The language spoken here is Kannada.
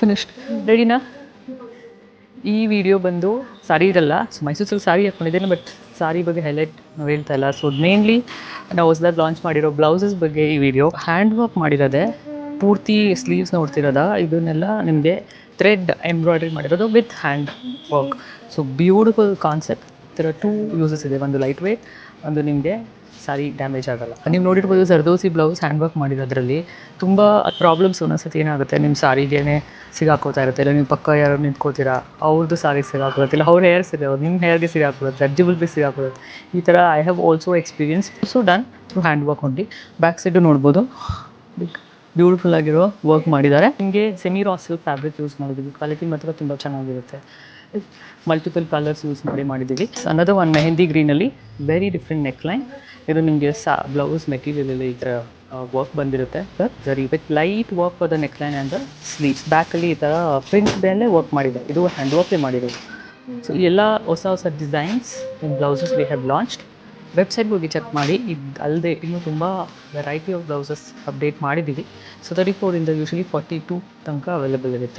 ಫಿನಿಶ್ಡ್. ರೆಡಿನಾ? ಈ ವಿಡಿಯೋ ಬಂದು ಸಾರಿ ಇರಲ್ಲ. ಸೊ ಮೈಸೂರು ಸಿಲ್ಕ್ ಸಾರಿ ಹಾಕ್ಕೊಂಡಿದ್ದೇನೆ, ಬಟ್ ಸಾರಿ ಬಗ್ಗೆ ಹೈಲೈಟ್ ನಾವು ಹೇಳ್ತಾ ಇಲ್ಲ. ಸೊ ಮೇನ್ಲಿ ನಾವು ಹೊಸದಾಗಿ ಲಾಂಚ್ ಮಾಡಿರೋ ಬ್ಲೌಸಸ್ ಬಗ್ಗೆ ಈ ವಿಡಿಯೋ. ಹ್ಯಾಂಡ್ ವರ್ಕ್ ಮಾಡಿರೋದೆ, ಪೂರ್ತಿ ಸ್ಲೀವ್ಸ್ ನೋಡ್ತಿರೋದ, ಇದನ್ನೆಲ್ಲ ನಿಮಗೆ ಥ್ರೆಡ್ ಎಂಬ್ರಾಯ್ಡ್ರಿ ಮಾಡಿರೋದು with hand work. So beautiful concept. ಈ ಥರ 2 ಯೂಸಸ್ ಇದೆ, ಒಂದು ಲೈಟ್ ವೇಟ್, ಒಂದು ನಿಮಗೆ ಸಾರಿ ಡ್ಯಾಮೇಜ್ ಆಗೋಲ್ಲ. ನೀವು ನೋಡಿರ್ಬೋದು ಜರ್ದೋಸಿ ಬ್ಲೌಸ್ ಹ್ಯಾಂಡ್ ವರ್ಕ್ ಮಾಡಿರೋದ್ರಲ್ಲಿ ತುಂಬ ಪ್ರಾಬ್ಲಮ್ಸ್ ಒಂದೊಂದ್ಸತಿ ಏನಾಗುತ್ತೆ, ನಿಮ್ಮ ಸಾರಿಗೇನೆ ಸಿಗಾಕೋತಾ ಇರುತ್ತೆ, ಇಲ್ಲ ನೀವು ಪಕ್ಕ ಯಾರು ನಿಂತ್ಕೋತೀರಾ ಅವ್ರದ್ದು ಸಾರಿಗೆ ಸಿಗಾಕೋರುತ್ತೆ, ಇಲ್ಲ ಅವ್ರ ಹೇರ್ ಸಿಗೋದು ನಿಮ್ಮ ಹೇರ್ಗೆ ಸಿಗಾಕೋರುತ್ತೆ, ಅಡ್ಜಿಬಲ್ ಬಿ ಸಿಗಾಕೋರುತ್ತೆ. ಈ ಥರ I have also experience. So done through hand work ಹೊಂದಿ. ಬ್ಯಾಕ್ ಸೈಡು ನೋಡ್ಬೋದು, ಬ್ಯೂಟಿಫುಲ್ ಆಗಿರೋ ವರ್ಕ್ ಮಾಡಿದ್ದಾರೆ. ನಿಮಗೆ semi raw silk fabric use ಮಾಡಿದ್ದೀವಿ, ಕ್ವಾಲಿಟಿ ಮಾತ್ರ ತುಂಬ ಚೆನ್ನಾಗಿರುತ್ತೆ. ಮಲ್ಟಿಪಲ್ ಕಲರ್ಸ್ ಯೂಸ್ ಮಾಡಿದ್ದೀವಿ. ಅನದರ್ ಒನ್ ಮೆಹಂದಿ ಗ್ರೀನಲ್ಲಿ ವೆರಿ ಡಿಫ್ರೆಂಟ್ ನೆಕ್ ಲೈನ್. ಇದು ನಿಮಗೆ ಬ್ಲೌಸ್ ಮೆಟೀರಿಯಲಲ್ಲಿ ಈ ಥರ ವರ್ಕ್ ಬಂದಿರುತ್ತೆ ಸರಿ, with light work for the neck line and the sleeves. ಬ್ಯಾಕಲ್ಲಿ ಈ ಥರ ಪ್ರಿಂಟ್ ಮೇಲೆ ವರ್ಕ್ ಮಾಡಿದೆ, ಇದು ಹ್ಯಾಂಡ್ ವರ್ಕೇ ಮಾಡಿರೋದು. ಸೊ ಎಲ್ಲ ಹೊಸ designs in blouses we have launched. ವೆಬ್ಸೈಟ್ಗೆ ಹೋಗಿ ಚೆಕ್ ಮಾಡಿ. ಇದು ಅಲ್ಲದೆ ಇನ್ನೂ ತುಂಬ ವೆರೈಟಿ ಆಫ್ ಬ್ಲೌಸಸ್ ಅಪ್ಡೇಟ್ ಮಾಡಿದ್ದೀವಿ. ಸೊ 34 ಇಂದ ಯೂಶಲಿ 42 ತನಕ ಅವೈಲೇಬಲ್ ಇರುತ್ತೆ.